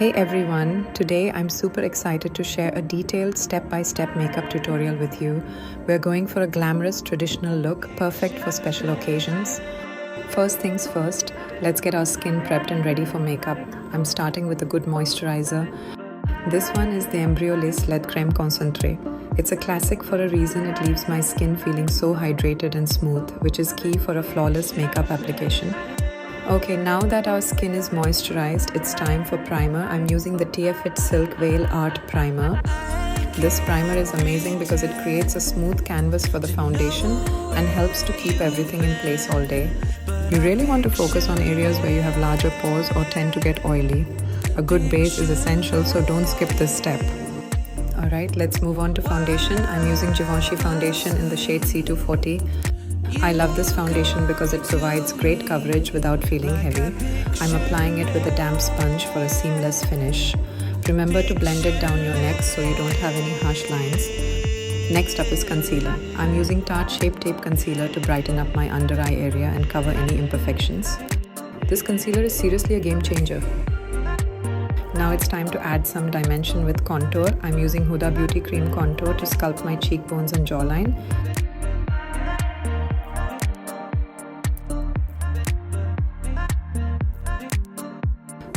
Hey everyone, today I'm super excited to share a detailed step-by-step makeup tutorial with you. We're going for a glamorous traditional look, perfect for special occasions. First things first, let's get our skin prepped and ready for makeup. I'm starting with a good moisturizer. This one is the Embryolisse Lead Creme Concentré. It's a classic for a reason. It leaves my skin feeling so hydrated and smooth, which is key for a flawless makeup application. Okay, now that our skin is moisturized, it's time for primer. I'm using the TFIT Silk Veil Art Primer. This primer is amazing because it creates a smooth canvas for the foundation and helps to keep everything in place all day. You really want to focus on areas where you have larger pores or tend to get oily. A good base is essential, so don't skip this step. Alright, let's move on to foundation. I'm using Givenchy foundation in the shade C240. I love this foundation because it provides great coverage without feeling heavy. I'm applying it with a damp sponge for a seamless finish. Remember to blend it down your neck so you don't have any harsh lines. Next up is concealer. I'm using Tarte Shape Tape Concealer to brighten up my under eye area and cover any imperfections. This concealer is seriously a game changer. Now it's time to add some dimension with contour. I'm using Huda Beauty Cream Contour to sculpt my cheekbones and jawline.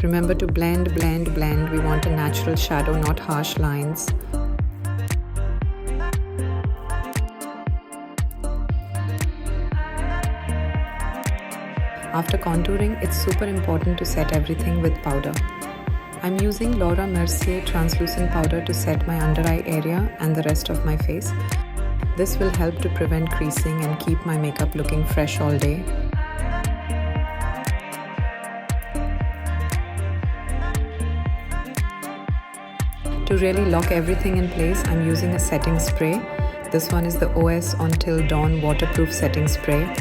Remember to blend, blend, blend. We want a natural shadow, not harsh lines. After contouring, it's super important to set everything with powder. I'm using Laura Mercier translucent powder to set my under eye area and the rest of my face. This will help to prevent creasing and keep my makeup looking fresh all day. To really lock everything in place, I'm using a setting spray. This one is the OS Until Dawn Waterproof Setting Spray.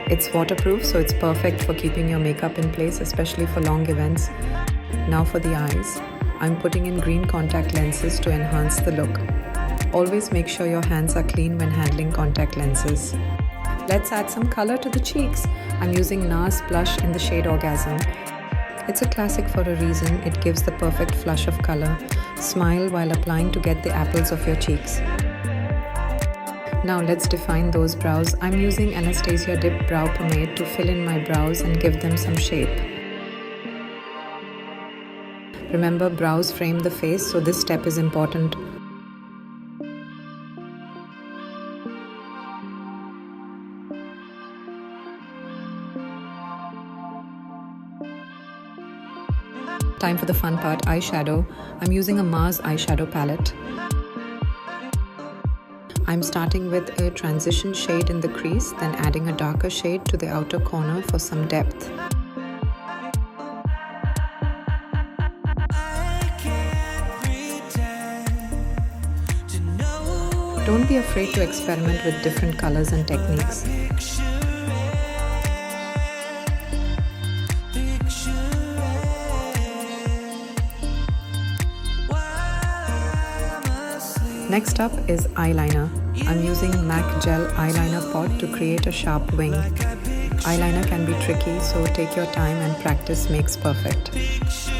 It's waterproof, so it's perfect for keeping your makeup in place, especially for long events. Now for the eyes. I'm putting in green contact lenses to enhance the look. Always make sure your hands are clean when handling contact lenses. Let's add some color to the cheeks. I'm using NARS blush in the shade Orgasm. It's a classic for a reason. It gives the perfect flush of color. Smile while applying to get the apples of your cheeks. Now let's define those brows. I'm using Anastasia Dip Brow Pomade to fill in my brows and give them some shape. Remember, brows frame the face, so this step is important. Time for the fun part, eyeshadow. I'm using a Mars eyeshadow palette. I'm starting with a transition shade in the crease, then adding a darker shade to the outer corner for some depth. Don't be afraid to experiment with different colors and techniques. Next up is eyeliner. I'm using MAC Gel Eyeliner Pot to create a sharp wing. Eyeliner can be tricky, so take your time and practice makes perfect.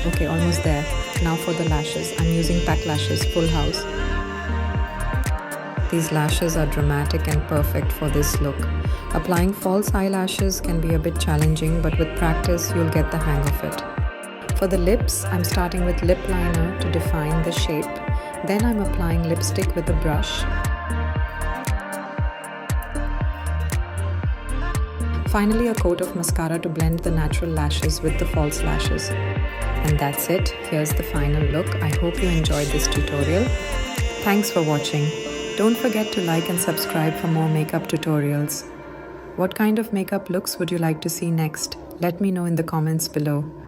Okay, almost there. Now for the lashes. I'm using Pack Lashes Full House. These lashes are dramatic and perfect for this look. Applying false eyelashes can be a bit challenging, but with practice, you'll get the hang of it. For the lips, I'm starting with lip liner to define the shape. Then I'm applying lipstick with a brush. Finally, a coat of mascara to blend the natural lashes with the false lashes. And that's it. Here's the final look. I hope you enjoyed this tutorial. Thanks for watching. Don't forget to like and subscribe for more makeup tutorials. What kind of makeup looks would you like to see next? Let me know in the comments below.